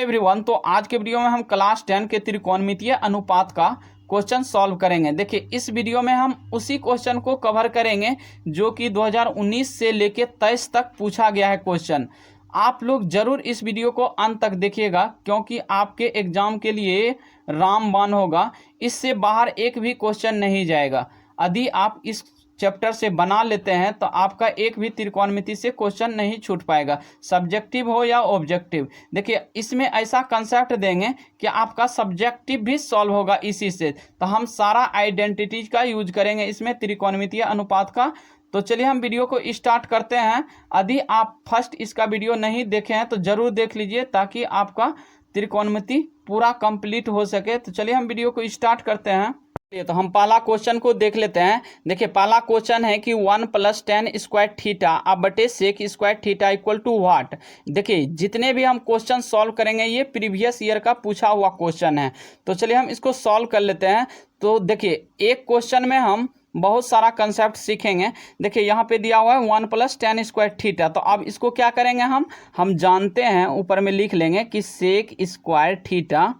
Everyone, तो आज के वीडियो में हम क्लास 10 के त्रिकोणमितीय अनुपात का क्वेश्चन सॉल्व करेंगे। देखिए, इस वीडियो में हम उसी क्वेश्चन को कवर करेंगे जो कि 2019 से लेके 23 तक पूछा गया है क्वेश्चन। आप लोग जरूर इस वीडियो को अंत तक देखिएगा क्योंकि आपके एग्जाम के लिए रामबाण होगा। इससे बाहर एक भी क्वेश्चन नहीं जाएगा। यदि आप इस चैप्टर से बना लेते हैं तो आपका एक भी त्रिकोणमिति से क्वेश्चन नहीं छूट पाएगा, सब्जेक्टिव हो या ऑब्जेक्टिव। देखिए, इसमें ऐसा कंसेप्ट देंगे कि आपका सब्जेक्टिव भी सॉल्व होगा इसी से। तो हम सारा आइडेंटिटीज का यूज करेंगे इसमें त्रिकोणमितीय अनुपात का। तो चलिए हम वीडियो को स्टार्ट करते हैं। यदि आप फर्स्ट इसका वीडियो नहीं देखे हैं तो जरूर देख लीजिए ताकि आपका त्रिकोणमिति पूरा कंप्लीट हो सके। तो चलिए हम वीडियो को स्टार्ट करते हैं। तो हम पहला क्वेश्चन को देख लेते हैं। देखिए, पहला क्वेश्चन है कि 1 + tan स्क्वायर थीटा अब बटे sec square theta equal to what. देखिए, जितने भी हम क्वेश्चन सॉल्व करेंगे ये प्रीवियस ईयर का पूछा हुआ क्वेश्चन है। तो चलिए हम इसको सॉल्व कर लेते हैं। तो देखिए, एक क्वेश्चन में हम बहुत सारा कंसेप्ट सीखेंगे। देखिए, यहाँ पे दिया हुआ है 1 + tan स्क्वायर थीटा। तो अब इसको क्या करेंगे, हम जानते हैं, ऊपर में लिख लेंगे कि sec square theta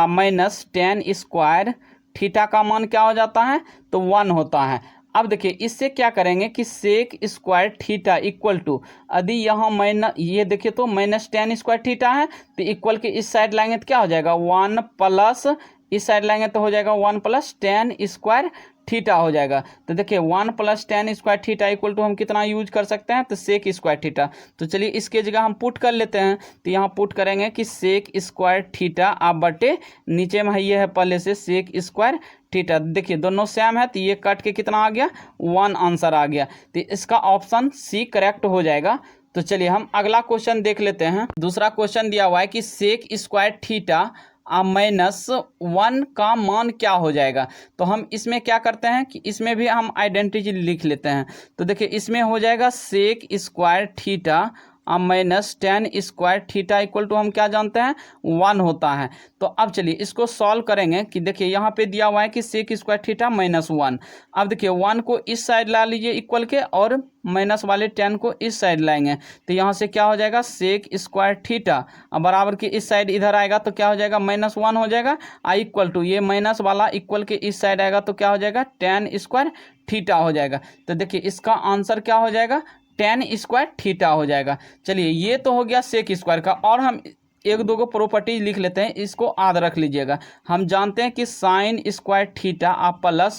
minus tan square theta का मान क्या हो जाता है, तो 1 होता है। अब देखिए, इससे क्या करेंगे कि sec square theta equal to, यदि यहाँ माइनस, ये देखिए तो माइनस tan स्क्वायर थीटा है तो इक्वल के इस साइड लाएंगे तो क्या हो जाएगा 1 प्लस, इस साइड लाएंगे तो हो जाएगा 1 + tan स्क्वायर थीटा हो जाएगा। तो देखिए 1 + tan square theta equal to हम कितना यूज कर सकते हैं, तो सेक स्क्वायर थीटा। तो चलिए इसके जगह हम पुट कर लेते हैं। तो यहाँ पुट करेंगे कि सेक स्क्वायर थीटा आप बटे, नीचे में ये है पहले से सेक स्क्वायर थीटा। देखिए दोनों सेम है तो ये कट के कितना आ गया 1 आंसर आ गया। तो इसका ऑप्शन सी करेक्ट हो जाएगा। तो चलिए हम अगला क्वेश्चन देख लेते हैं। दूसरा क्वेश्चन दिया हुआ है कि सेक स्क्वायर थीटा -1 का मान क्या हो जाएगा। तो हम इसमें क्या करते हैं कि इसमें भी हम आइडेंटिटी लिख लेते हैं। तो देखिए, इसमें हो जाएगा sec square theta -tan square theta equal to हम क्या जानते हैं 1 होता है। तो अब चलिए इसको सॉल्व करेंगे कि देखिए यहाँ पे दिया हुआ है कि सेक स्क्वायर थीटा -1। अब देखिए 1 को इस साइड ला लीजिए इक्वल के, और माइनस वाले 10 को इस साइड लाएंगे तो यहाँ से क्या हो जाएगा सेक स्क्वायर थीटा, अब बराबर के इस साइड इधर आएगा तो क्या हो जाएगा -1 हो जाएगा। इक्वल टू ये माइनस वाला इक्वल के इस साइड आएगा तो क्या हो जाएगा tan स्क्वायर थीटा हो जाएगा। तो देखिए इसका आंसर क्या हो जाएगा, tan स्क्वायर थीटा हो जाएगा। चलिए ये तो हो गया सेक स्क्वायर का, और हम एक दो को प्रॉपर्टीज लिख लेते हैं, इसको याद रख लीजिएगा। हम जानते हैं कि sine square theta plus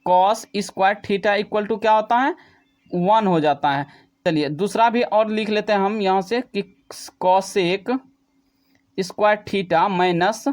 cos square theta equal to क्या होता है 1 हो जाता है। चलिए दूसरा भी और लिख लेते हैं हम यहाँ से कि cosec square theta minus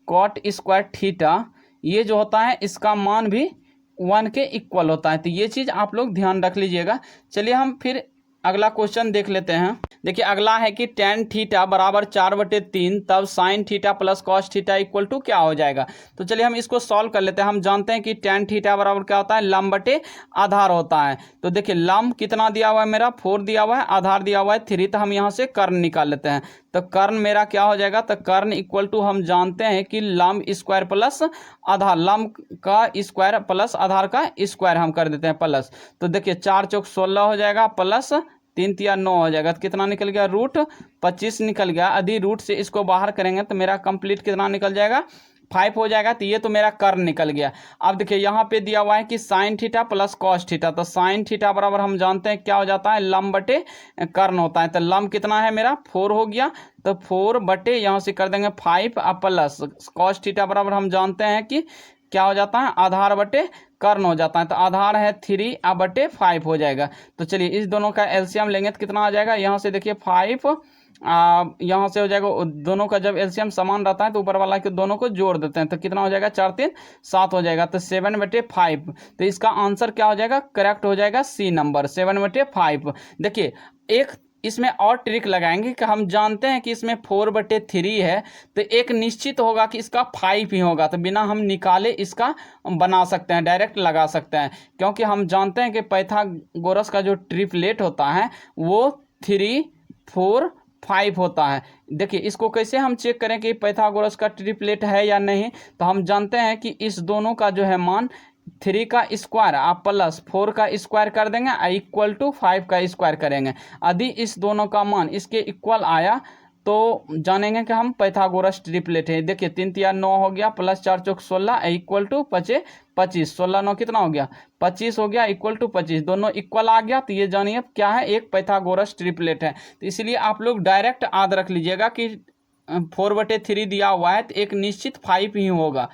cot square theta, ये जो होता है इसका मान भी 1 के इक्वल होता है। तो ये चीज़ आप लोग ध्यान रख लीजिएगा। चलिए हम फिर अगला क्वेश्चन देख लेते हैं। देखिए अगला है कि tan थीटा बराबर 4/3 तब sine theta plus cos theta equal to क्या हो जाएगा। तो चलिए हम इसको सॉल्व कर लेते हैं। हम जानते हैं कि tan थीटा बराबर क्या होता है, लंब बटे आधार होता है। तो देखिए लंब कितना दिया हुआ है, मेरा 4 दिया हुआ है, आधार दिया हुआ है 3। तो हम यहाँ से कर्ण निकाल लेते हैं। तो कर्ण मेरा क्या हो जाएगा, तो कर्ण इक्वल टू हम जानते हैं कि लंब स्क्वायर प्लस आधार, लंब का स्क्वायर प्लस आधार का स्क्वायर हम कर देते हैं प्लस। तो देखिए 4 × 16 हो जाएगा, प्लस 3 × 3 = 9 हो जाएगा। तो कितना निकल गया, √25 निकल गया। यदि रूट से इसको बाहर करेंगे तो मेरा कंप्लीट कितना निकल जाएगा 5 हो जाएगा। तो ये तो मेरा कर्ण निकल गया। अब देखिए यहाँ पे दिया हुआ है कि sign theta plus cos theta. तो साइन थीटा बराबर हम जानते हैं क्या हो जाता है, लंब बटे कर्ण होता है। तो लंब कितना है मेरा 4 हो गया। तो 4 बटे यहाँ से कर देंगे 5 प्लस कॉस थीटा बराबर हम जानते हैं कि क्या हो जाता है, आधार बटे कर्ण हो जाता है। तो आधार है 3/5 हो जाएगा। तो चलिए इस दोनों का एलसीएम लेंगे तो कितना आ जाएगा, यहाँ से देखिए 5 यहाँ से हो जाएगा, दोनों का जब एलसीएम समान रहता है तो ऊपर वाला के दोनों को जोड़ देते हैं तो कितना हो जाएगा 4 × 3 = 7 हो जाएगा। तो 7/5। तो इसका आंसर क्या हो जाएगा, करेक्ट हो जाएगा सी नंबर 7/5। देखिए एक इसमें और ट्रिक लगाएंगे कि हम जानते हैं कि इसमें 4/3 है तो एक निश्चित होगा कि इसका 5 ही होगा। तो बिना हम निकाले इसका बना सकते हैं, डायरेक्ट लगा सकते हैं, क्योंकि हम जानते हैं कि पाइथागोरस का जो ट्रिपलेट होता है वो 3, 4, 5 होता है। देखिए इसको कैसे हम चेक करें कि पाइथागोरस का ट्रिपलेट है या नहीं। तो हम जानते हैं कि इस दोनों का जो है मान 3 का स्क्वायर आप प्लस 4 का स्क्वायर कर देंगे इक्वल टू 5 का स्क्वायर करेंगे। यदि इस दोनों का मान इसके इक्वल आया तो जानेंगे कि हम पाइथागोरस ट्रिपलेट है। देखिए 3 तिया 9 हो गया, प्लस 4 चौक 16 इक्वल टू 25, 16 9 कितना हो गया 25 हो गया, इक्वल टू 25, दोनों इक्वल आ गया। तो ये जानिए क्या है, एक पाइथागोरस ट्रिपलेट है। तो इसलिए आप लोग डायरेक्ट याद रख लीजिएगा कि 4/3 दिया हुआ है तो एक निश्चित 5 ही होगा,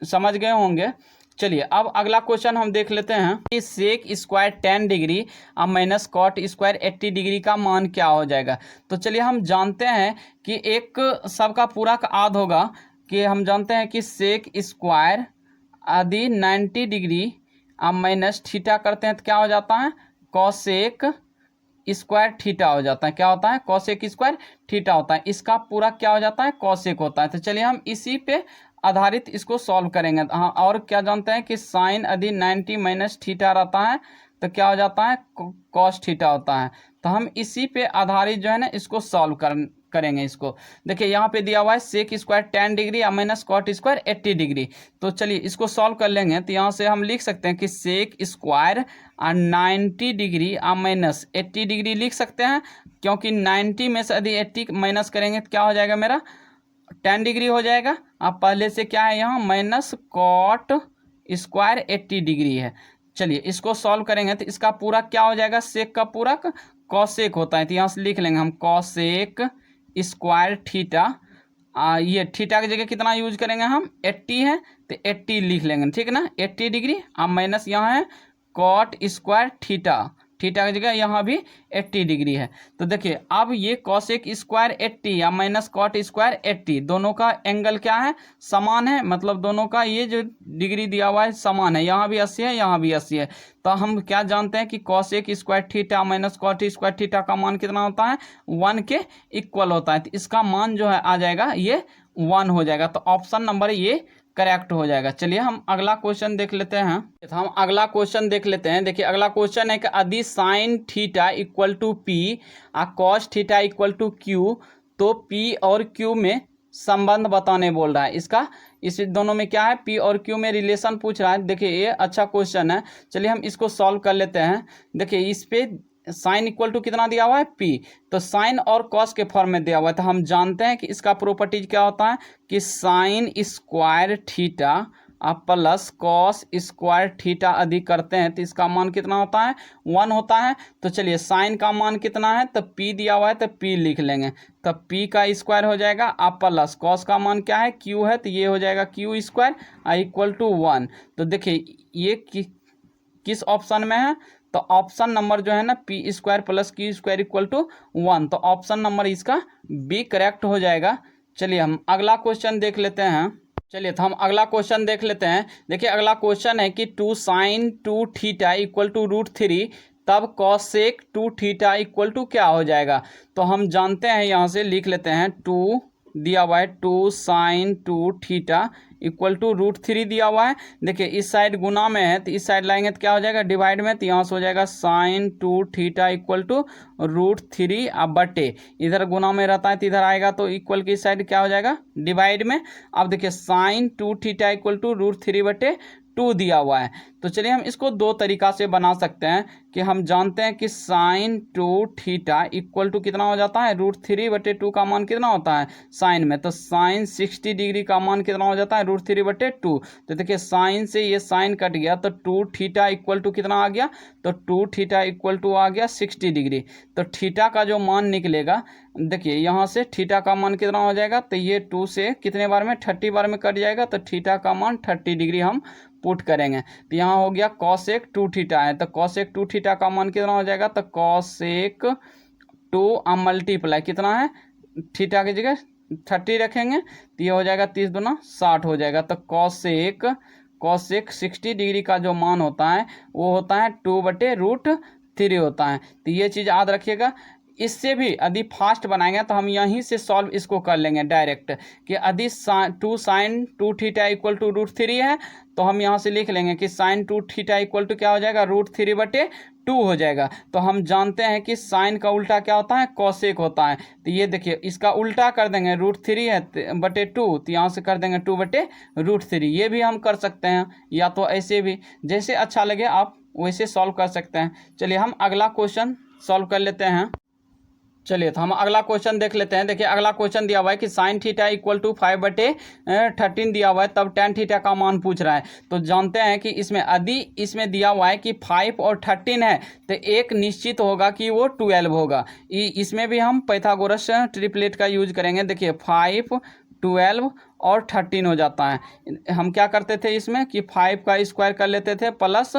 समझ गए होंगे। चलिए अब अगला क्वेश्चन हम देख लेते हैं कि सेक स्क्वायर 10 डिग्री अब माइनस कॉट स्क्वायर 80 डिग्री का मान क्या हो जाएगा। तो चलिए हम जानते हैं कि एक सबका पूरक आध होगा, कि हम जानते हैं कि सेक स्क्वायर आदि 90 डिग्री अब माइनस थीटा करते हैं तो क्या हो जाता है, कॉसेक स्क्वायर थीटा हो जाता है। क्या होता है, कॉसेक स्क्वायर थीटा होता है। इसका पूरा क्या हो जाता है, कॉसेक होता है। तो चलिए हम इसी पे आधारित इसको सॉल्व करेंगे। हाँ, और क्या जानते हैं कि साइन यदि 90 माइनस थीटा रहता है तो क्या हो जाता है, कॉस थीटा होता है। तो हम इसी पे आधारित जो है ना इसको सॉल्व करेंगे इसको। देखिए यहाँ पे दिया हुआ है सेक स्क्वायर 10 डिग्री या माइनस कॉट स्क्वायर 80 डिग्री। तो चलिए इसको सॉल्व कर लेंगे। तो यहाँ से हम लिख सकते हैं कि सेक स्क्वायर 90 डिग्री या माइनस 80 डिग्री लिख सकते हैं, क्योंकि 90 में से यदि 80 माइनस करेंगे तो क्या हो जाएगा, मेरा 10 डिग्री हो जाएगा। अब पहले से क्या है यहाँ माइनस कॉट स्क्वायर 80 डिग्री है। चलिए इसको सॉल्व करेंगे तो इसका पूरा क्या हो जाएगा, सेक का पूरक कॉसेक होता है। तो यहाँ से लिख लेंगे हम कॉसेक स्क्वायर थीटा। ये थीटा की जगह कितना यूज करेंगे हम, 80 है तो 80 लिख लेंगे, ठीक ना, 80 डिग्री। अब माइनस यहाँ है कॉट स्क्वायर थीटा, थीटा की जगह यहाँ भी 80 डिग्री है। तो देखिए अब ये कॉसेक स्क्वायर 80 या माइनस कॉट स्क्वायर 80 दोनों का एंगल क्या है, समान है। मतलब दोनों का ये जो डिग्री दिया हुआ है समान है, यहाँ भी 80 है यहाँ भी 80 है। तो हम क्या जानते हैं कि cosec square theta minus cot square theta का मान कितना होता है, 1 के इक्वल होता है। तो इसका मान जो है आ जाएगा ये 1 हो जाएगा। तो ऑप्शन नंबर ये करेक्ट हो जाएगा। चलिए हम अगला क्वेश्चन देख लेते हैं। तो हम अगला क्वेश्चन देख लेते हैं। देखिए अगला क्वेश्चन है कि यदि sine theta equal to P और cos theta equal to Q, तो पी और क्यू में संबंध बताने बोल रहा है। इसका इस दोनों में क्या है, पी और क्यू में रिलेशन पूछ रहा है। देखिए ये अच्छा क्वेश्चन है। चलिए हम इसको सॉल्व कर लेते हैं। देखिए इस पे साइन इक्वल टू कितना दिया हुआ है, पी, तो साइन और कॉस के फॉर्म में दिया हुआ है। तो हम जानते हैं कि इसका प्रॉपर्टीज क्या होता है कि साइन स्क्वायर थीटा अब प्लस कॉस स्क्वायर थीटा अधिक करते हैं तो इसका मान कितना होता है, 1 होता है। तो चलिए साइन का मान कितना है, तो पी दिया हुआ है तो पी लिख लेंगे, तो पी का स्क्वायर हो जाएगा। अब प्लस कॉस का मान क्या है, क्यू है, तो ये हो जाएगा क्यू स्क्वायर इक्वल टू 1। तो देखिए ये किस ऑप्शन में है, तो ऑप्शन नंबर जो है ना P square plus Q square equal to 1। तो ऑप्शन नंबर इसका बी करेक्ट हो जाएगा। चलिए हम अगला क्वेश्चन देख लेते हैं। चलिए तो हम अगला क्वेश्चन देख लेते हैं। देखिए अगला क्वेश्चन है कि 2 साइन 2 थीटा इक्वल टू √3 तब कॉसेक 2 थीटा इक्वल टू क्या हो जाएगा। तो हम जानते हैं, यहाँ से लिख लेते हैं, 2 दिया हुआ है 2 साइन 2 थीटा इक्वल टू √3 दिया हुआ है। देखिए इस साइड गुना में है तो इस साइड लाएंगे तो क्या हो जाएगा, डिवाइड में, तो यहाँ से हो जाएगा साइन 2 थीटा इक्वल टू √3 अब बटे, इधर गुना में रहता है तो इधर आएगा तो इक्वल की साइड क्या हो जाएगा, डिवाइड में। अब देखिए साइन 2 थीटा इक्वल टू √3 बटे 2 दिया हुआ है। तो चलिए हम इसको दो तरीका से बना सकते हैं कि हम जानते हैं कि साइन 2 थीटा इक्वल टू कितना हो जाता है, √3 बटे 2 का मान कितना होता है साइन में, तो साइन 60 डिग्री का मान कितना हो जाता है, √3 बटे 2। तो देखिए साइन से ये साइन कट गया तो 2 थीटा इक्वल टू कितना आ गया, तो 2 थीटा इक्वल टू आ गया 60 डिग्री। तो थीटा का जो मान निकलेगा, देखिए यहाँ से थीटा का मान कितना हो जाएगा, तो ये 2 से कितने बार में 30 बार में कट जाएगा, तो थीटा का मान 30 डिग्री हम पुट करेंगे। तो यहाँ हो गया कॉसेक 2 थीटा है, तो कॉसेक 2 थीटा का मान कितना हो जाएगा, तो कॉसेक 2 मल्टीप्लाई कितना है, थीटा की जगह 30 रखेंगे तो ये हो जाएगा 30 दूना 60 हो जाएगा। तो कॉसेक 60 डिग्री का जो मान होता है वो होता है 2 बटे √3 होता है। तो ये चीज़ याद रखिएगा। इससे भी यदि फास्ट बनाएंगे तो हम यहीं से सॉल्व इसको कर लेंगे डायरेक्ट, कि यदि 2 साइन 2 थीटा इक्वल टू √3 है तो हम यहाँ से लिख लेंगे कि साइन 2 थीटा इक्वल टू क्या हो जाएगा, √3 बटे 2 हो जाएगा। तो हम जानते हैं कि साइन का उल्टा क्या होता है, कॉसेक होता है। तो ये देखिए इसका उल्टा कर देंगे, √3 है बटे 2, तो यहाँ से कर देंगे 2 बटे √3। ये भी हम कर सकते हैं, या तो ऐसे भी, जैसे अच्छा लगे आप वैसे सॉल्व कर सकते हैं। चलिए हम अगला क्वेश्चन सॉल्व कर लेते हैं। चलिए तो हम अगला क्वेश्चन देख लेते हैं। देखिए अगला क्वेश्चन दिया हुआ है कि साइन थीटा इक्वल टू 5/13 दिया हुआ है, तब tan थीटा का मान पूछ रहा है। तो जानते हैं कि इसमें यदि इसमें दिया हुआ है कि 5 और 13 है तो एक निश्चित होगा कि वो 12 होगा। इसमें भी हम पाइथागोरस ट्रिपलेट का यूज करेंगे। देखिए 5, 12 और 13 हो जाता है। हम क्या करते थे इसमें कि 5 का स्क्वायर कर लेते थे प्लस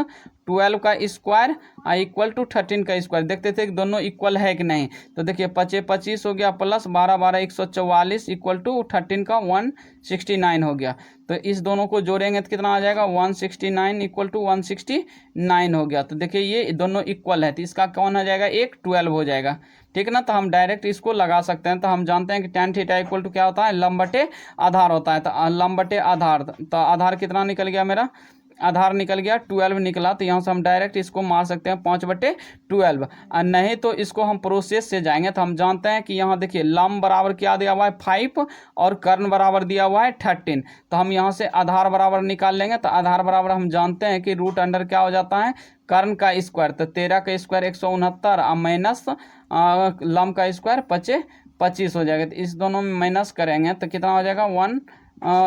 12 का स्क्वायर इक्वल टू 13 का स्क्वायर, देखते थे कि दोनों इक्वल है कि नहीं। तो देखिए 25 25 हो गया प्लस 12 12 144 इक्वल टू 13 का 169 हो गया। तो इस दोनों को जोड़ेंगे तो कितना आ जाएगा 169 इक्वल टू 169 हो गया। तो देखिए ये दोनों इक्वल है तो इसका कौन हो जाएगा, एक 12 हो जाएगा। ठीक है ना। तो हम डायरेक्ट इसको लगा सकते हैं। तो हम जानते हैं कि tan थीटा इक्वल टू क्या होता है, लंब बटे आधार होता है। तो लंब बटे आधार, तो आधार कितना निकल गया मेरा, आधार निकल गया 12 निकला। तो यहाँ से हम डायरेक्ट इसको मार सकते हैं 5/12। और नहीं तो इसको हम प्रोसेस से जाएंगे तो हम जानते हैं कि यहाँ देखिए लंब बराबर क्या दिया हुआ है 5 और कर्ण बराबर दिया हुआ है 13। तो हम यहाँ से आधार बराबर निकाल लेंगे। तो आधार बराबर हम जानते हैं कि रूट अंडर क्या हो जाता है, कर्ण का स्क्वायर। तो 13 का स्क्वायर 169 और माइनस लंब का स्क्वायर 25 हो जाएगा। तो इस दोनों में माइनस करेंगे तो कितना हो जाएगा 1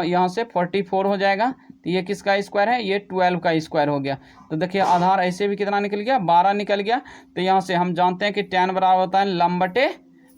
यहाँ से 44 हो जाएगा। तो ये किसका स्क्वायर है, ये 12 का स्क्वायर हो गया। तो देखिए आधार ऐसे भी कितना निकल गया 12 निकल गया। तो यहाँ से हम जानते हैं कि tan बराबर होता है लंब बटे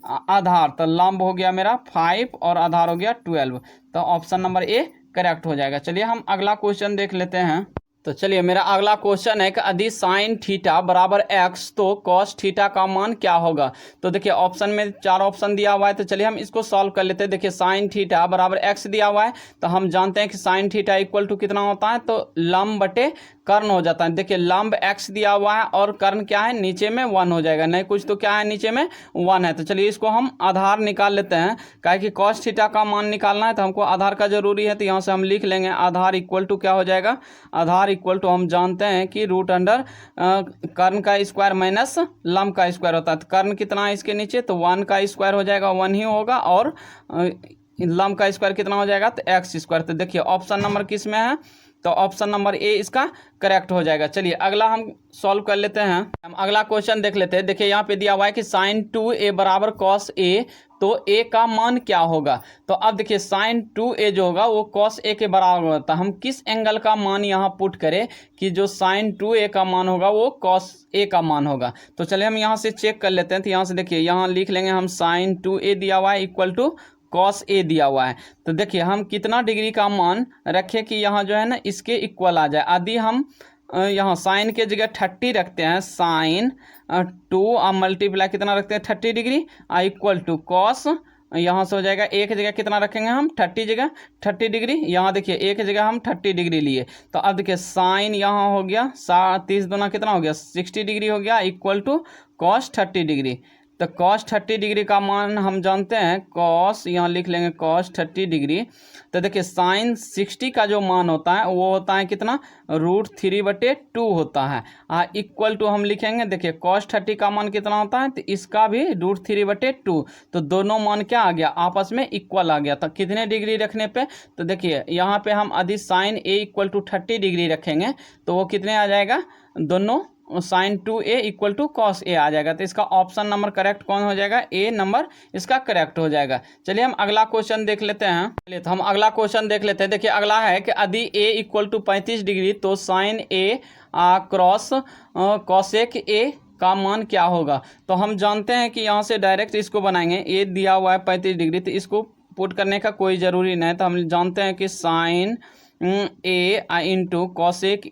आधार। तो लंब हो गया मेरा 5 और आधार हो गया 12। तो ऑप्शन नंबर ए करेक्ट हो जाएगा। चलिए हम अगला क्वेश्चन देख लेते हैं। तो चलिए मेरा अगला क्वेश्चन है कि यदि साइन थीटा बराबर x तो कॉस थीटा का मान क्या होगा। तो देखिए ऑप्शन में 4 ऑप्शन दिया हुआ है। तो चलिए हम इसको सॉल्व कर लेते हैं। देखिए साइन थीटा बराबर x दिया हुआ है तो हम जानते हैं कि साइन थीटा इक्वल टू कितना होता है, तो लंब बटे कर्ण हो जाता है। देखिए लंब x दिया हुआ है और कर्ण क्या है, नीचे में 1 हो जाएगा, नहीं कुछ तो क्या है नीचे में 1 है। तो चलिए इसको हम आधार निकाल लेते हैं। काहे कि कॉस थीटा का मान निकालना है तो हमको आधार का जरूरी है। तो यहाँ से हम लिख लेंगे आधार इक्वल टू क्या हो जाएगा, आधार इक्वल टू हम जानते हैं कि रूट अंडर कर्ण का स्क्वायर माइनस लंब का स्क्वायर होता है। तो कर्ण कितना है इसके नीचे, तो 1 का स्क्वायर हो जाएगा 1 ही होगा और लंब का स्क्वायर कितना हो जाएगा, तो x स्क्वायर। तो देखिए ऑप्शन नंबर किस में है, तो ऑप्शन नंबर ए इसका करेक्ट हो जाएगा। चलिए अगला हम सॉल्व कर लेते हैं। हम अगला क्वेश्चन देख लेते हैं। देखिए यहाँ पे दिया हुआ है कि साइन 2a बराबर कॉस a, तो a का मान क्या होगा। तो अब देखिए साइन 2a जो होगा वो कॉस a के बराबर होता है। हम किस एंगल का मान यहाँ पुट करें कि जो साइन 2a का मान होगा वो कॉस a का मान होगा। तो चलिए हम यहाँ से चेक कर लेते हैं। तो यहाँ से देखिए यहाँ लिख लेंगे हम साइन 2a दिया हुआ है इक्वल टू कॉस ए दिया हुआ है। तो देखिए हम कितना डिग्री का मान रखें कि यहाँ जो है ना इसके इक्वल आ जाए। यदि हम यहाँ साइन के जगह 30 रखते हैं, साइन 2 और मल्टीप्लाई कितना रखते हैं 30 डिग्री इक्वल टू कॉस, यहाँ से हो जाएगा एक जगह कितना रखेंगे हम 30 जगह 30 डिग्री। यहाँ देखिए एक जगह हम 30 डिग्री लिए। तो अब देखिए साइन यहाँ हो गया 30 दूना कितना हो गया 60 डिग्री हो गया इक्वल टू कॉस 30 डिग्री। तो कॉस 30 डिग्री का मान हम जानते हैं, कॉस यहाँ लिख लेंगे कॉस 30 डिग्री। तो देखिए साइन 60 का जो मान होता है वो होता है कितना, √3/2 होता है। इक्वल टू हम लिखेंगे, देखिए कॉस 30 का मान कितना होता है, तो इसका भी √3/2। तो दोनों मान क्या आ गया, आपस में इक्वल आ गया। तो कितने डिग्री रखने पे, तो देखिए यहाँ पे हम यदि sine a equal to 30 degree रखेंगे तो वो कितने आ जाएगा, दोनों sine 2a equal to cos a आ जाएगा। तो इसका ऑप्शन नंबर करेक्ट कौन हो जाएगा, ए नंबर इसका करेक्ट हो जाएगा। चलिए हम अगला क्वेश्चन देख लेते हैं। चलिए तो हम अगला क्वेश्चन देख लेते हैं। देखिए अगला है कि यदि a इक्वल टू 35 डिग्री तो sine a cross cosec a का मान क्या होगा। तो हम जानते हैं कि यहाँ से डायरेक्ट इसको बनाएंगे, a दिया हुआ है 35 डिग्री, तो इसको पुट करने का कोई ज़रूरी नहीं। तो हम जानते हैं कि sine a into cosec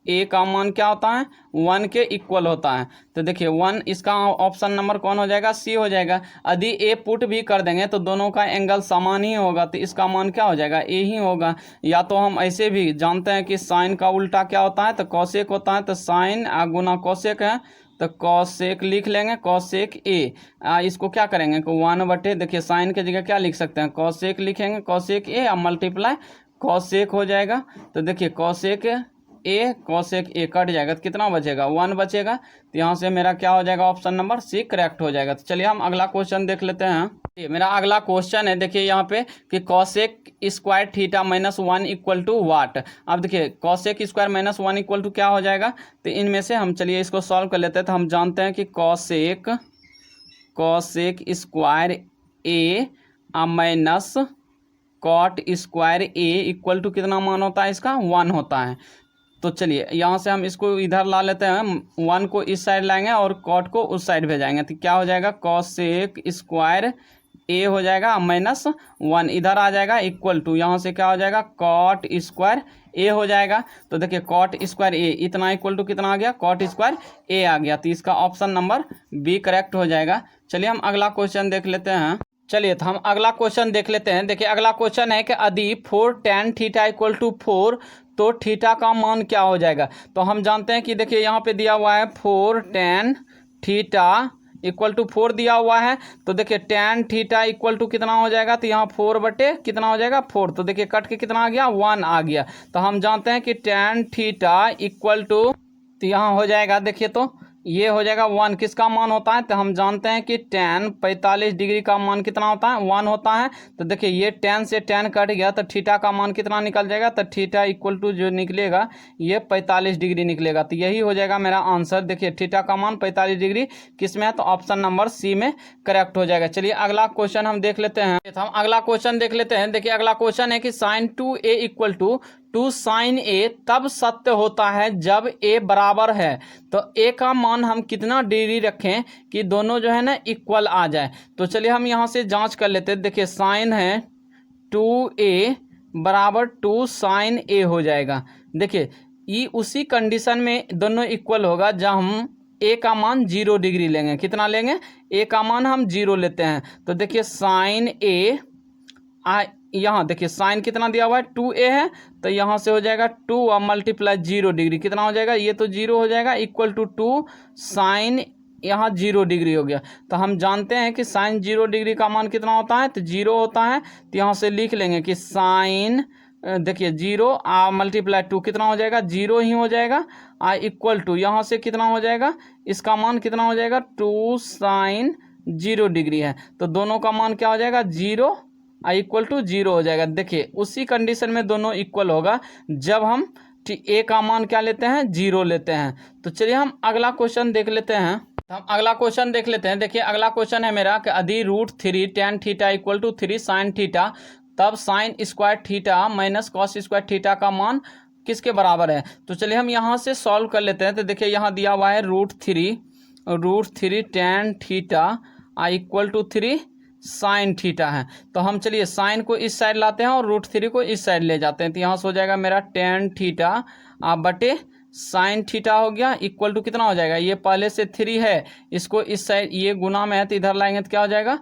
A का मान क्या होता है 1 के इक्वल होता है। तो देखिए 1, इसका ऑप्शन नंबर कौन हो जाएगा, सी हो जाएगा। यदि ए पुट भी कर देंगे तो दोनों का एंगल समान ही होगा, तो इसका मान क्या हो जाएगा, ए ही होगा। या तो हम ऐसे भी जानते हैं कि साइन का उल्टा क्या होता है, तो कॉसेक होता है। तो साइन गुना कॉसेक है तो कॉसेक लिख लेंगे, कॉसेक ए। इसको क्या करेंगे को 1/, देखिए साइन के जगह क्या लिख सकते हैं, कॉसेक लिखेंगे, कॉसेक ए और मल्टीप्लाई कॉसेक हो जाएगा। तो देखिए कॉसेक ए कॉसेक ए कट जाएगा तो कितना बचेगा 1 बचेगा। तो यहाँ से मेरा क्या हो जाएगा, ऑप्शन नंबर सी करेक्ट हो जाएगा। तो चलिए हम अगला क्वेश्चन देख लेते हैं। ये मेरा अगला क्वेश्चन है, देखिए यहाँ पे कि cosec square theta -1 equal to what. अब देखिए कॉसेक स्क्वायर -1 इक्वल टू क्या हो जाएगा, तो इनमें से हम चलिए इसको सॉल्व कर लेते हैं। तो हम जानते हैं कि cosec cosec square A minus cot square A equal to कितना मान होता है इसका 1 होता है। तो चलिए यहाँ से हम इसको इधर ला लेते हैं, 1 को इस साइड लाएंगे और कॉट को उस साइड भेजाएंगे, तो क्या हो जाएगा कॉसेक स्क्वायर ए हो जाएगा माइनस 1 इधर आ जाएगा इक्वल टू, यहाँ से क्या हो जाएगा कॉट स्क्वायर ए हो जाएगा। तो देखिए कॉट स्क्वायर ए इतना इक्वल टू कितना आ गया कॉट स्क्वायर ए आ गया, तो इसका ऑप्शन नंबर बी करेक्ट हो जाएगा। चलिए हम अगला क्वेश्चन देख लेते हैं। चलिए तो हम अगला क्वेश्चन देख लेते हैं। देखिए अगला क्वेश्चन है कि यदि 4 tan थीटा इक्वल टू 4 तो थीटा का मान क्या हो जाएगा। तो हम जानते हैं कि देखिए यहाँ पे दिया हुआ है 4 tan थीटा इक्वल टू 4 दिया हुआ है, तो देखिए tan थीटा इक्वल टू कितना हो जाएगा, तो यहाँ 4 बटे कितना हो जाएगा 4, तो देखिए कट के कितना आ गया 1 आ गया। तो हम जानते हैं कि tan थीटा इक्वल टू, तो यहाँ हो जाएगा देखिए तो ये हो जाएगा 1, किसका मान होता है, तो हम जानते हैं कि tan 45 डिग्री का मान कितना होता है 1 होता है। तो देखिए ये tan से tan कट गया तो थीटा का मान कितना निकल जाएगा, तो थीटा इक्वल टू जो निकलेगा ये 45 डिग्री निकलेगा। तो यही हो जाएगा मेरा आंसर। देखिए थीटा का मान 45 डिग्री किस में है, तो ऑप्शन नंबर सी में करेक्ट हो जाएगा। चलिए अगला क्वेश्चन हम देख लेते हैं। तो हम अगला क्वेश्चन देख लेते हैं। देखिए अगला क्वेश्चन है कि sin 2a equal to 2 sin a तब सत्य होता है जब a बराबर है। तो a का मान हम कितना डिग्री रखें कि दोनों जो है ना इक्वल आ जाए। तो चलिए हम यहाँ से जांच कर लेते हैं। देखिए साइन है 2a बराबर 2 sin a हो जाएगा। देखिए ये उसी कंडीशन में दोनों इक्वल होगा जब हम a का मान 0 डिग्री लेंगे। कितना लेंगे, a का मान हम 0 लेते हैं। तो देखिए साइन a यहाँ देखिए साइन कितना दिया हुआ है 2a है, तो यहाँ से हो जाएगा 2 और मल्टीप्लाई 0 डिग्री कितना हो जाएगा, ये तो 0 हो जाएगा इक्वल टू 2 साइन यहाँ 0 डिग्री हो गया। तो हम जानते हैं कि साइन 0 डिग्री का मान कितना होता है, तो 0 होता है। तो यहाँ से लिख लेंगे कि साइन देखिए 0 मल्टीप्लाई 2 कितना हो जाएगा 0 ही हो जाएगा इक्वल टू यहाँ से कितना हो जाएगा, इसका मान कितना हो जाएगा 2 साइन 0 डिग्री है। तो दोनों का मान क्या हो जाएगा 0 इक्वल टू 0 हो जाएगा। देखिए उसी कंडीशन में दोनों इक्वल होगा जब हम a का मान क्या लेते हैं 0 लेते हैं। तो चलिए हम अगला क्वेश्चन देख लेते हैं। हम अगला क्वेश्चन देख लेते हैं। देखिए अगला क्वेश्चन है मेरा कि यदि √3 tan theta equal to 3 sin theta तब sine square theta minus cos square theta का मान किसके बराबर है। तो चलिए हम यहाँ से सॉल्व कर लेते हैं। तो देखिए यहाँ दिया हुआ है √3 tan theta equal to 3 sine theta है। तो हम चलिए साइन को इस साइड लाते हैं और √3 को इस साइड ले जाते हैं। तो यहाँ से हो जाएगा मेरा tan थीटा बटे साइन थीटा हो गया इक्वल टू कितना हो जाएगा, ये पहले से 3 है, इसको इस साइड ये गुना में है तो इधर लाएंगे तो क्या हो जाएगा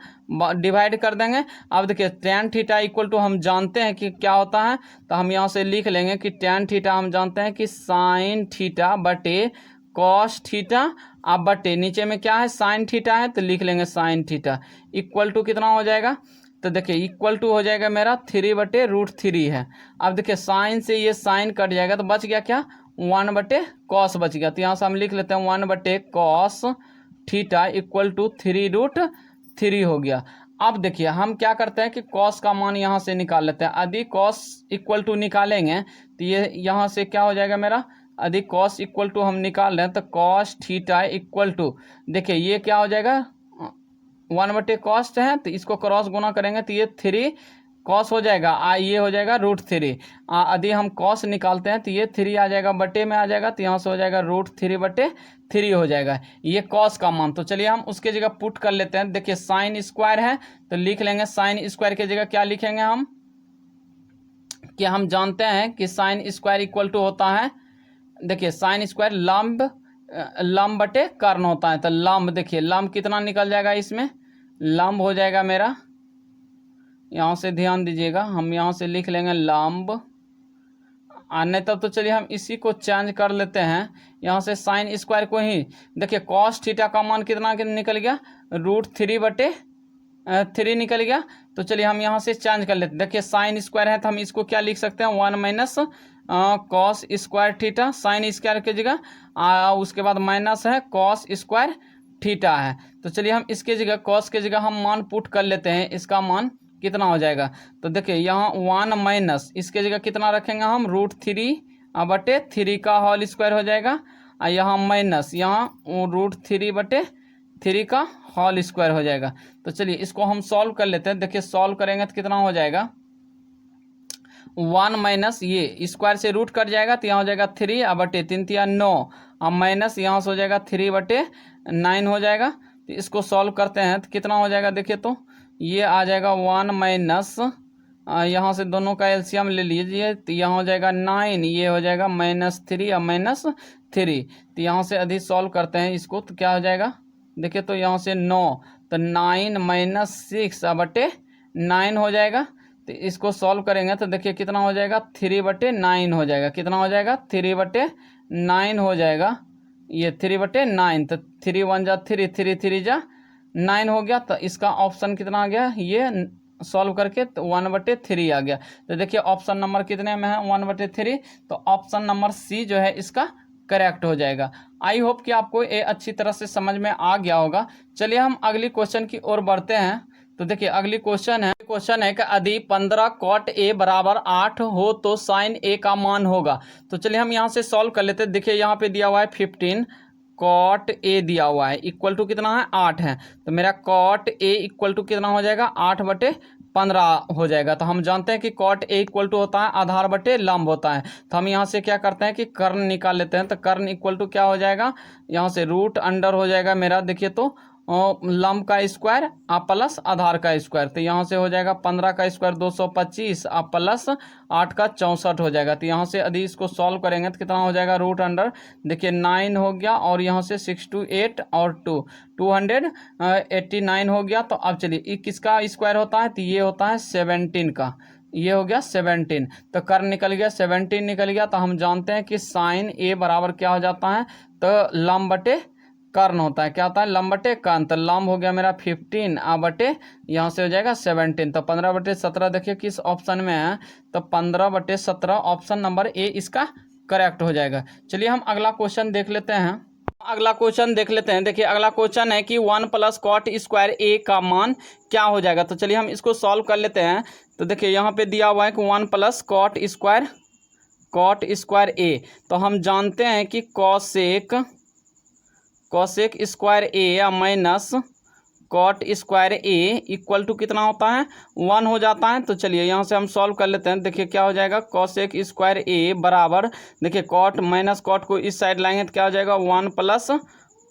डिवाइड कर देंगे। अब देखिए tan थीटा इक्वल टू हम जानते हैं कि क्या होता है, तो हम यहाँ से लिख लेंगे कि tan थीटा हम जानते हैं कि साइन थीटा बटे कॉस थीटा बटे नीचे में क्या है साइन थीटा है, तो लिख लेंगे साइन थीटा इक्वल टू कितना हो जाएगा। तो देखिए इक्वल टू हो जाएगा मेरा 3 बटे √3 है। अब देखिए साइन से ये साइन कट जाएगा तो बच गया क्या 1 बटे कॉस बच गया। तो यहाँ से हम लिख लेते हैं 1 बटे कॉस थीटा इक्वल टू 3√3 हो गया। अब देखिए हम क्या करते हैं कि कॉस का मान यहाँ से निकाल लेते हैं। यदि कॉस इक्वल टू निकालेंगे तो ये यहाँ से क्या हो जाएगा मेरा, यदि कॉस इक्वल टू हम निकाल रहे हैं तो कॉस थीटा इक्वल टू देखिए ये क्या हो जाएगा 1 बटे कॉस है, तो इसको क्रॉस गुना करेंगे तो ये 3 कॉस हो जाएगा ये हो जाएगा √3। यदि हम कॉस निकालते हैं तो ये 3 आ जाएगा बटे में आ जाएगा, तो यहाँ से हो जाएगा √3 बटे 3 हो जाएगा ये कॉस का मान। तो चलिए हम उसके जगह पुट कर लेते हैं। देखिए साइन स्क्वायर है तो लिख लेंगे साइन स्क्वायर की जगह क्या लिखेंगे हम कि हम जानते हैं कि साइन स्क्वायर इक्वल टू होता है, देखिए साइन स्क्वायर लंब बटे कर्ण होता है। तो लंब देखिए लंब कितना निकल जाएगा, इसमें लंब हो जाएगा मेरा, यहाँ से ध्यान दीजिएगा, हम यहाँ से लिख लेंगे लंब नहीं तब तो चलिए हम इसी को चेंज कर लेते हैं। यहाँ से साइन स्क्वायर को ही देखिए कॉस थीटा का मान कितना निकल गया √3 बटे 3 निकल गया। तो चलिए हम यहाँ से चेंज कर लेते हैं। देखिए साइन स्क्वायर है तो हम इसको क्या लिख सकते हैं 1 minus cos square theta sine square की जगह उसके बाद माइनस है कॉस स्क्वायर थीटा है। तो चलिए हम इसके जगह कॉस के जगह हम मान पुट कर लेते हैं, इसका मान कितना हो जाएगा। तो देखिए यहाँ 1 माइनस इसके जगह कितना रखेंगे हम √3 बटे 3 का होल स्क्वायर हो जाएगा, यहाँ माइनस यहाँ √3 बटे 3 का होल स्क्वायर हो जाएगा। तो चलिए इसको हम सॉल्व कर लेते हैं। देखिए सॉल्व करेंगे तो कितना हो जाएगा, 1 माइनस ये स्क्वायर से रूट कट जाएगा तो यहाँ हो जाएगा 3 अब बटे 3 तिया 9, अब माइनस यहाँ से हो जाएगा 3/9 हो जाएगा। तो इसको सॉल्व करते हैं तो कितना हो जाएगा, देखिए तो ये आ जाएगा 1 माइनस यहाँ से दोनों का एलसीएम ले लीजिए तो यहाँ हो जाएगा 9, ये हो जाएगा -3 और -3। तो यहाँ से अधिक सॉल्व करते हैं इसको तो क्या हो जाएगा, देखिए तो यहाँ से 9 तो 9 - 6/9 हो जाएगा। तो इसको सॉल्व करेंगे तो देखिए कितना हो जाएगा, 3/9 हो जाएगा। कितना हो जाएगा, 3/9 हो जाएगा। ये 3/9 तो 3 × 1 = 3, 3 × 3 = 9 हो गया। तो इसका ऑप्शन कितना आ गया, ये सॉल्व करके तो 1/3 आ गया। तो देखिए ऑप्शन नंबर कितने में है, 1/3। तो ऑप्शन नंबर सी जो है इसका करेक्ट हो जाएगा। आई होप कि आपको ये अच्छी तरह से समझ में आ गया होगा। चलिए हम अगली क्वेश्चन की ओर बढ़ते हैं। तो देखिए अगली क्वेश्चन है कि यदि 15 cot A = 8 हो तो sin A का मान होगा। तो चलिए हम यहाँ से सॉल्व कर लेते हैं। देखिए यहाँ पे दिया हुआ है 15 cot A दिया हुआ है इक्वल टू कितना है, 8 है। तो मेरा cot A इक्वल टू कितना हो जाएगा, 8/15 हो जाएगा। तो हम जानते हैं कि cot A इक्वल टू होता है आधार बटे लंब होता है। तो हम यहाँ से क्या करते हैं कि कर्ण निकाल लेते हैं। तो कर्ण इक्वल टू क्या हो जाएगा, यहाँ से रूट अंडर हो जाएगा मेरा, देखिए तो लंब का स्क्वायर प्लस आधार का स्क्वायर। तो यहाँ से हो जाएगा 15 का स्क्वायर 225 प्लस 8 का 64 हो जाएगा। तो यहाँ से यदि इसको सॉल्व करेंगे तो कितना हो जाएगा, रूट अंडर देखिए 9 हो गया और यहाँ से 6 2 8 और 2 289 हो गया। तो अब चलिए ये किसका स्क्वायर होता है, तो ये होता है 17 का, ये हो गया 17। तो कर्ण निकल गया, 17 निकल गया। तो हम जानते हैं कि साइन ए बराबर क्या हो जाता है, तो लंब बटे कर्ण होता है। क्या होता है, लंब बटे कर्ण। तो लंब हो गया मेरा 15 बटे यहाँ से हो जाएगा 17। तो 15/17 देखिए किस ऑप्शन में है, तो 15/17 ऑप्शन नंबर ए इसका करेक्ट हो जाएगा। चलिए हम अगला क्वेश्चन देख लेते हैं। देखिए अगला क्वेश्चन है कि 1 + cot स्क्वायर A का मान क्या हो जाएगा। तो चलिए हम इसको सॉल्व कर लेते हैं। तो देखिए यहाँ पे दिया हुआ है कि 1 + cot स्क्वायर A। तो हम जानते हैं कि cosec square A minus cot square A equal to कितना होता है, 1 हो जाता है। तो चलिए यहाँ से हम सॉल्व कर लेते हैं। देखिए क्या हो जाएगा, cosec स्क्वायर A बराबर देखिए cot माइनस cot को इस साइड लाएंगे तो क्या हो जाएगा, 1 +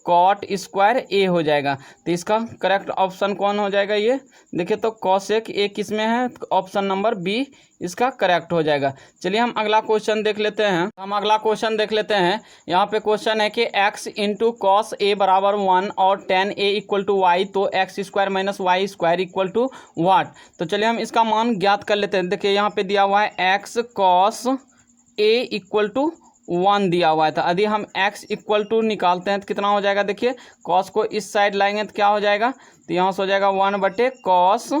cot स्क्वायर A हो जाएगा। तो इसका करेक्ट ऑप्शन कौन हो जाएगा, ये देखिए तो cosec A किस में है, ऑप्शन नंबर बी इसका करेक्ट हो जाएगा। चलिए हम अगला क्वेश्चन देख लेते हैं। यहाँ पे क्वेश्चन है कि x × cos A = 1 और tan A = y, तो x² - y² = व्हाट। तो चलिए हम इसका मान ज्ञात कर लेते हैं। देखिए यहाँ पे दिया हुआ है x cos A = 1 दिया हुआ है। तो यदि हम x इक्वल टू निकालते हैं तो कितना हो जाएगा, देखिए cos को इस साइड लाएंगे तो क्या हो जाएगा, तो यहाँ से हो जाएगा 1/cos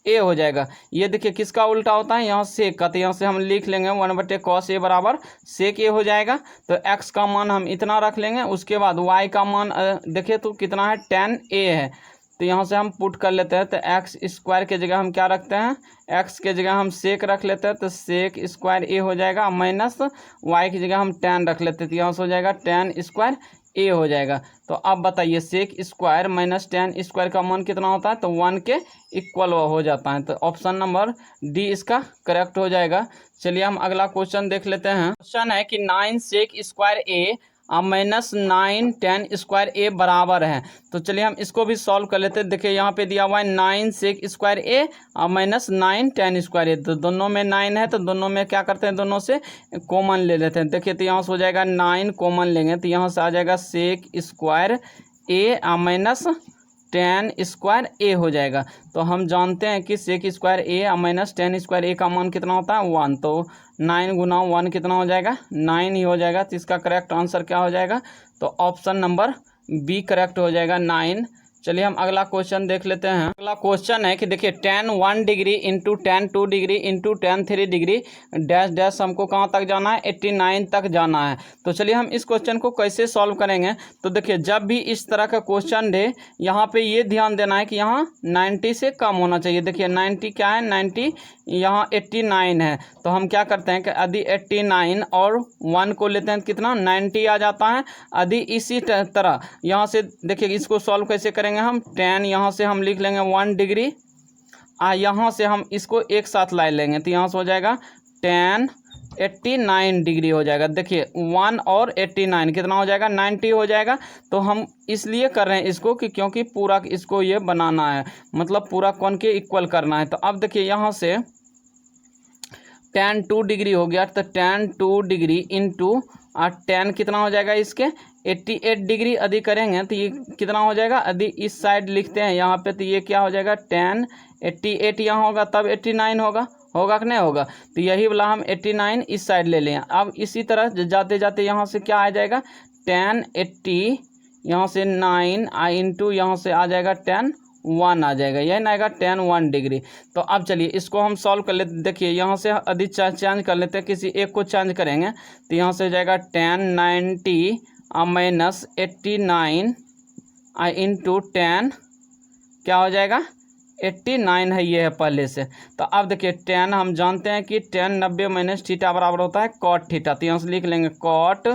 A हो जाएगा। ये देखिए किसका उल्टा होता है, यहाँ सेक का। तो यहाँ से हम लिख लेंगे 1/cos A बराबर सेक A हो जाएगा। तो x का मान हम इतना रख लेंगे, उसके बाद y का मान देखिए तो कितना है, tan A है। तो यहाँ से हम पुट कर लेते हैं। तो x² के जगह हम क्या रखते हैं, x के जगह हम सेक रख लेते हैं। तो सेक स्क्वायर A हो जाएगा माइनस y की जगह हम tan रख लेते हैं। तो यहाँ से हो जाएगा tan स्क्वायर A हो जाएगा। तो अब बताइए sec square minus tan square का मान कितना होता है, तो 1 के इक्वल हो जाता है। तो ऑप्शन नंबर डी इसका करेक्ट हो जाएगा। चलिए हम अगला क्वेश्चन देख लेते हैं। क्वेश्चन है कि 9 sec square A -9 tan square A बराबर है। तो चलिए हम इसको भी सॉल्व कर लेते हैं। देखिए यहाँ पे दिया हुआ है 9 सेक स्क्वायर A और -9 tan स्क्वायर A। तो दोनों में 9 है, तो दोनों में क्या करते हैं, दोनों से कॉमन ले लेते हैं। देखिए तो यहाँ से हो जाएगा 9 कॉमन लेंगे तो यहाँ से आ जाएगा sec square A minus tan square A हो जाएगा। तो हम जानते हैं कि sec square A minus tan square A का मान कितना होता है, 1। तो 9 × 1 कितना हो जाएगा, 9 ही हो जाएगा। तो इसका करेक्ट आंसर क्या हो जाएगा, तो ऑप्शन नंबर बी करेक्ट हो जाएगा, 9। चलिए हम अगला क्वेश्चन देख लेते हैं। अगला क्वेश्चन है कि देखिए tan 1 degree into tan 2 degree into tan 3 degree dash dash हमको कहाँ तक जाना है, 89 तक जाना है। तो चलिए हम इस क्वेश्चन को कैसे सॉल्व करेंगे। तो देखिए जब भी इस तरह का क्वेश्चन दे, यहाँ पे ये ध्यान देना है कि यहाँ 90 से कम होना चाहिए। देखिए 90 क्या है, 90 यहाँ 89 है। तो हम क्या करते हैं कि यदि 89 और 1 को लेते हैं कितना 90 आ जाता है। यदि इसी तरह यहाँ से देखिए इसको सॉल्व कैसे करेंगे हम, tan यहाँ से हम लिख लेंगे 1 डिग्री, यहाँ से हम इसको एक साथ ला लेंगे तो यहाँ से हो जाएगा tan 89 डिग्री हो जाएगा। देखिए 1 और 89 कितना हो जाएगा, 90 हो जाएगा। तो हम इसलिए कर रहे हैं इसको कि क्योंकि पूरा इसको ये बनाना है, मतलब पूरा कोण के इक्वल करना है। तो अब देखिए यहाँ से tan 2 डिग्री हो गया, तो tan 2 डिग्री इंटू tan कितना हो जाएगा इसके 88 डिग्री यदि करेंगे तो ये कितना हो जाएगा, यदि इस साइड लिखते हैं यहाँ पे तो ये क्या हो जाएगा tan 88 यहाँ होगा तब 89 होगा कि नहीं होगा। तो यही वाला हम 89 इस साइड ले लें। अब इसी तरह जाते जाते यहाँ से क्या आ जाएगा tan 80 यहाँ से 9 इंटू यहाँ से आ जाएगा tan 1 आ जाएगा, यही ना आएगा tan 1 डिग्री। तो अब चलिए इसको हम सॉल्व कर लेते। देखिए यहाँ से यदि चेंज कर लेते हैं, किसी एक को चेंज करेंगे तो यहाँ से हो जाएगा tan 90 माइनस 89 इंटू tan क्या हो जाएगा 89 है, ये है पहले से। तो अब देखिए tan हम जानते हैं कि tan 90 माइनस थीटा बराबर होता है cot थीटा। तो यहाँ से लिख लेंगे cot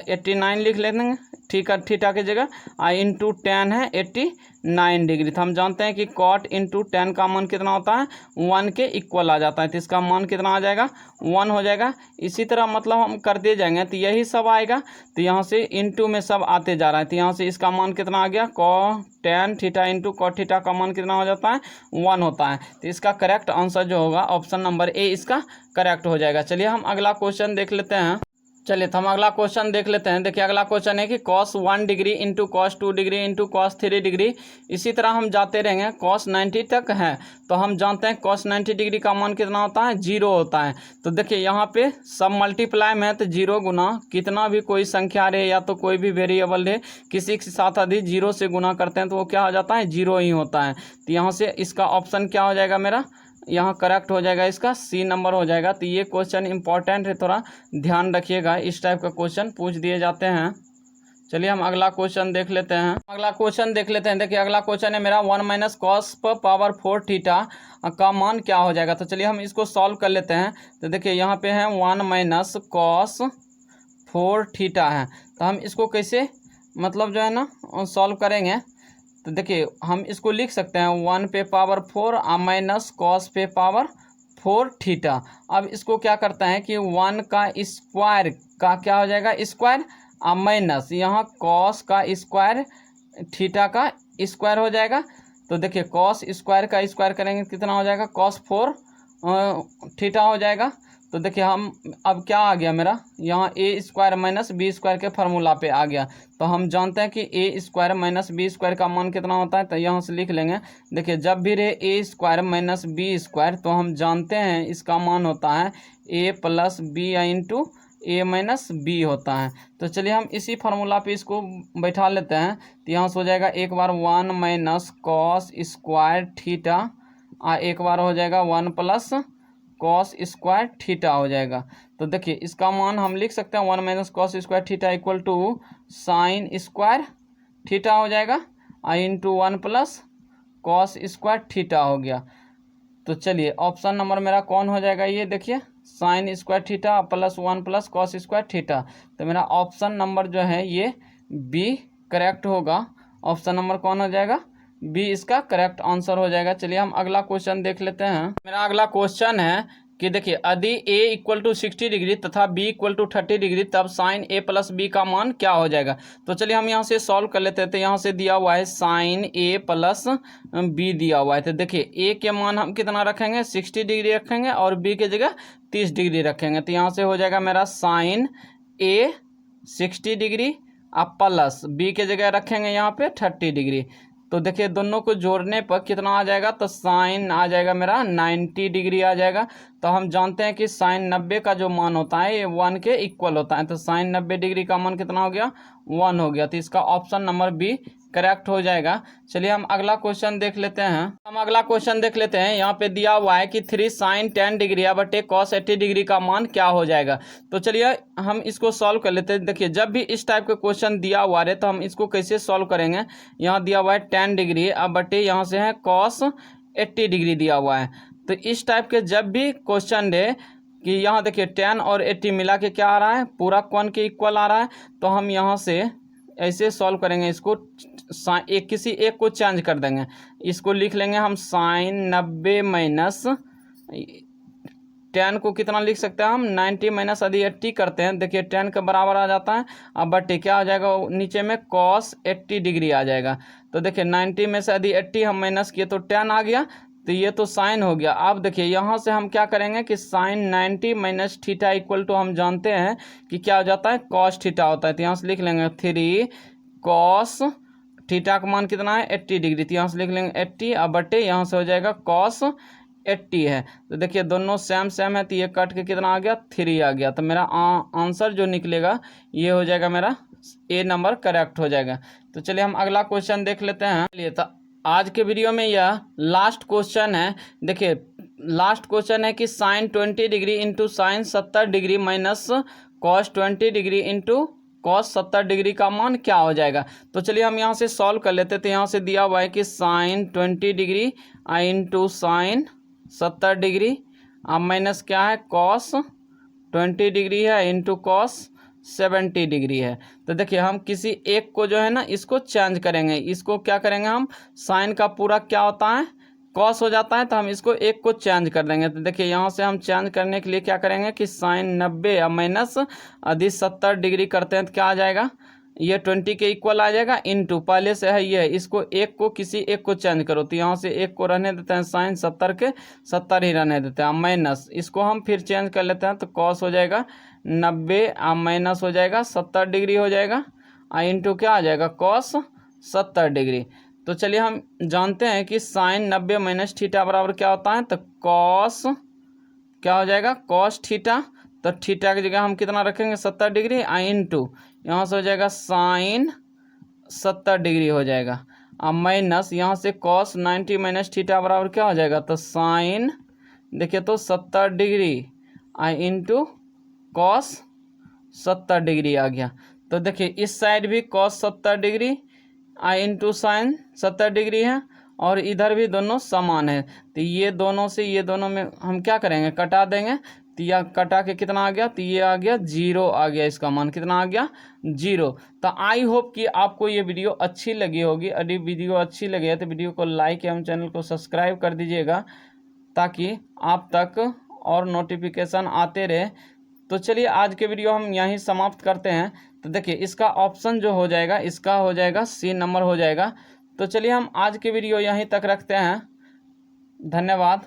89 लिख लेंगे ठीक है थीटा की जगह, इंटू tan है 89 डिग्री। तो हम जानते हैं कि cot इंटू tan का मान कितना होता है 1 के इक्वल आ जाता है। तो इसका मान कितना आ जाएगा 1 हो जाएगा। इसी तरह मतलब हम करते जाएंगे तो यही सब आएगा। तो यहाँ से इंटू में सब आते जा रहा है। तो यहाँ से इसका मान कितना आ गया cot tan theta into cot theta का मान कितना हो जाता है 1 होता है। तो इसका करेक्ट आंसर जो होगा ऑप्शन नंबर ए इसका करेक्ट हो जाएगा। चलिए हम अगला क्वेश्चन देख लेते हैं। चलिए तो हम अगला क्वेश्चन देख लेते हैं। देखिए अगला क्वेश्चन है कि cos 1 degree into cos 2 degree into cos 3 degree, इसी तरह हम जाते रहेंगे cos 90 तक है। तो हम जानते हैं cos 90 डिग्री का मान कितना होता है 0 होता है। तो देखिए यहाँ पे सब मल्टीप्लाई में है तो 0 गुना कितना भी कोई संख्या रहे या तो कोई भी वेरिएबल रहे, किसी के साथ यदि 0 से गुना करते हैं तो वो क्या हो जाता है 0 ही होता है। तो यहाँ से इसका ऑप्शन क्या हो जाएगा मेरा, यहाँ करेक्ट हो जाएगा, इसका सी नंबर हो जाएगा। तो ये क्वेश्चन इंपॉर्टेंट है, थोड़ा ध्यान रखिएगा, इस टाइप का क्वेश्चन पूछ दिए जाते हैं। चलिए हम अगला क्वेश्चन देख लेते हैं। अगला क्वेश्चन देख लेते हैं। देखिए अगला क्वेश्चन है मेरा 1 माइनस कॉस पावर 4 थीटा का मान क्या हो जाएगा। तो चलिए हम इसको सॉल्व कर लेते हैं। तो देखिए यहाँ पे है 1 माइनस कॉस 4 थीटा है। तो हम इसको कैसे मतलब जो है ना सॉल्व करेंगे। तो देखिए हम इसको लिख सकते हैं 1 पे पावर 4 माइनस कॉस पे पावर 4 थीटा। अब इसको क्या करते हैं कि 1 का स्क्वायर का क्या हो जाएगा स्क्वायर माइनस यहाँ कॉस का स्क्वायर थीटा का स्क्वायर हो जाएगा। तो देखिए कॉस स्क्वायर का स्क्वायर करेंगे कितना हो जाएगा cos 4 थीटा हो जाएगा। तो देखिए हम अब क्या आ गया मेरा यहाँ ए स्क्वायर माइनस बी स्क्वायर के फार्मूला पे आ गया। तो हम जानते हैं कि ए स्क्वायर माइनस बी स्क्वायर का मान कितना होता है। तो यहाँ से लिख लेंगे। देखिए जब भी रहे ए स्क्वायर माइनस बी स्क्वायर तो हम जानते हैं इसका मान होता है ए प्लस बी इंटू ए माइनस बी होता है। तो चलिए हम इसी फार्मूला पे इसको बैठा लेते हैं। तो यहाँ से हो जाएगा एक बार 1 माइनस कॉस स्क्वायर थीटा एक बार हो जाएगा 1 प्लस कॉस स्क्वायर थीटा हो जाएगा। तो देखिए इसका मान हम लिख सकते हैं 1 minus cos square theta equal to sine square theta हो जाएगा into 1 plus cos square theta हो गया। तो चलिए ऑप्शन नंबर मेरा कौन हो जाएगा, ये देखिए sign square theta plus 1 plus cos square theta. तो मेरा ऑप्शन नंबर जो है ये बी करेक्ट होगा। ऑप्शन नंबर कौन हो जाएगा बी इसका करेक्ट आंसर हो जाएगा। चलिए हम अगला क्वेश्चन देख लेते हैं। मेरा अगला क्वेश्चन है कि देखिए यदि a इक्वल टू 60 डिग्री तथा b इक्वल टू 30 डिग्री तब साइन a प्लस बी का मान क्या हो जाएगा। तो चलिए हम यहाँ से सॉल्व कर लेते हैं। तो यहाँ से दिया हुआ है साइन a प्लस b दिया हुआ है। तो देखिए a के मान हम कितना रखेंगे 60 डिग्री रखेंगे और b के जगह 30 डिग्री रखेंगे। तो यहाँ से हो जाएगा मेरा sine a 60 degree plus b के जगह रखेंगे यहाँ पे 30 डिग्री। तो देखिए दोनों को जोड़ने पर कितना आ जाएगा, तो साइन आ जाएगा मेरा 90 डिग्री आ जाएगा। तो हम जानते हैं कि साइन 90 का जो मान होता है ये 1 के इक्वल होता है। तो साइन 90 डिग्री का मान कितना हो गया, 1 हो गया। तो इसका ऑप्शन नंबर बी करेक्ट हो जाएगा। चलिए हम अगला क्वेश्चन देख लेते हैं। यहाँ पे दिया हुआ है कि 3 साइन 10 डिग्री बटे कॉस 80 डिग्री का मान क्या हो जाएगा। तो चलिए हम इसको सॉल्व कर लेते हैं। देखिए जब भी इस टाइप का क्वेश्चन दिया हुआ है तो हम इसको कैसे सॉल्व करेंगे। यहाँ दिया हुआ है 10 डिग्री, अब बटे यहाँ से है कॉस 80 डिग्री दिया हुआ है। तो इस टाइप के जब भी क्वेश्चन दे कि यहाँ देखिए 10 और 80 मिला के क्या आ रहा है, पूरा कोण के इक्वल आ रहा है, तो हम यहाँ से ऐसे सॉल्व करेंगे। इसको किसी एक को चेंज कर देंगे। इसको लिख लेंगे हम साइन 90 माइनस 10 को कितना लिख सकते हैं हम, 90 माइनस यदि 80 करते हैं, देखिए 10 के बराबर आ जाता है। अब बटे क्या आ जाएगा, नीचे में कॉस 80 डिग्री आ जाएगा। तो देखिए 90 में से यदि 80 हम माइनस किए तो 10 आ गया, तो ये तो साइन हो गया। अब देखिए यहाँ से हम क्या करेंगे कि sine 90 minus theta equal to हम जानते हैं कि क्या हो जाता है, कॉस थीटा होता है। तो यहाँ से लिख लेंगे 3 कॉस थीटा का मान कितना है, 80 डिग्री। तो यहाँ से लिख लेंगे 80, अब बटे यहाँ से हो जाएगा कॉस 80 है। तो देखिए दोनों सेम है, तो ये कट के कितना आ गया, 3 आ गया। तो मेरा आंसर जो निकलेगा ये हो जाएगा, मेरा ए नंबर करेक्ट हो जाएगा। तो चलिए हम अगला क्वेश्चन देख लेते हैं। चलिए तो आज के वीडियो में यह लास्ट क्वेश्चन है। देखिए लास्ट क्वेश्चन है कि sine 20 degree into sine 70 degree minus cos 20 degree into cos 70 degree का मान क्या हो जाएगा। तो चलिए हम यहाँ से सॉल्व कर लेते थे। यहाँ से दिया हुआ है कि sine 20 degree into sine 70 degree, अब माइनस क्या है, कॉस 20 डिग्री है इंटू कॉस 70 डिग्री है। तो देखिए हम किसी एक को जो है ना इसको चेंज करेंगे। इसको क्या करेंगे हम, साइन का पूरा क्या होता है, कॉस हो जाता है, तो हम इसको एक को चेंज कर देंगे। तो देखिए यहाँ से हम चेंज करने के लिए क्या करेंगे कि साइन 90 या माइनस यदि 70 डिग्री करते हैं तो क्या आ जाएगा, ये 20 के इक्वल आ जाएगा, इनटू पहले से है ये, इसको एक को किसी एक को चेंज करो। तो यहाँ से एक को रहने देते हैं, साइन 70 के 70 ही रहने देते हैं, माइनस इसको हम फिर चेंज कर लेते हैं। तो कॉस हो जाएगा 90, माइनस हो जाएगा 70 डिग्री हो जाएगा, इनटू क्या आ जाएगा, कॉस 70 डिग्री। तो चलिए हम जानते हैं कि साइन 90 माइनस थीटा बराबर क्या होता है, तो कॉस क्या हो जाएगा, कॉस थीटा। तो थीटा की जगह हम कितना रखेंगे, 70 डिग्री, इनटू यहाँ से हो जाएगा साइन 70 डिग्री हो जाएगा, अब माइनस यहाँ से कॉस 90 माइनस थीटा बराबर क्या हो जाएगा, तो साइन देखिए तो 70 डिग्री इंटू कॉस 70 डिग्री आ गया। तो देखिए इस साइड भी cos 70 degree into sine 70 degree है, और इधर भी दोनों समान है। तो ये दोनों से ये दोनों में हम क्या करेंगे, कटा देंगे। तो यह कटा के कितना आ गया, तो ये आ गया 0 आ गया, इसका मान कितना आ गया, 0। तो आई होप कि आपको ये वीडियो अच्छी लगी होगी। यदि वीडियो अच्छी लगे तो वीडियो को लाइक एवं चैनल को सब्सक्राइब कर दीजिएगा ताकि आप तक और नोटिफिकेशन आते रहे। तो चलिए आज के वीडियो हम यहीं समाप्त करते हैं। तो देखिए इसका ऑप्शन जो हो जाएगा, इसका हो जाएगा सी नंबर हो जाएगा। तो चलिए हम आज के वीडियो यहीं तक रखते हैं। धन्यवाद।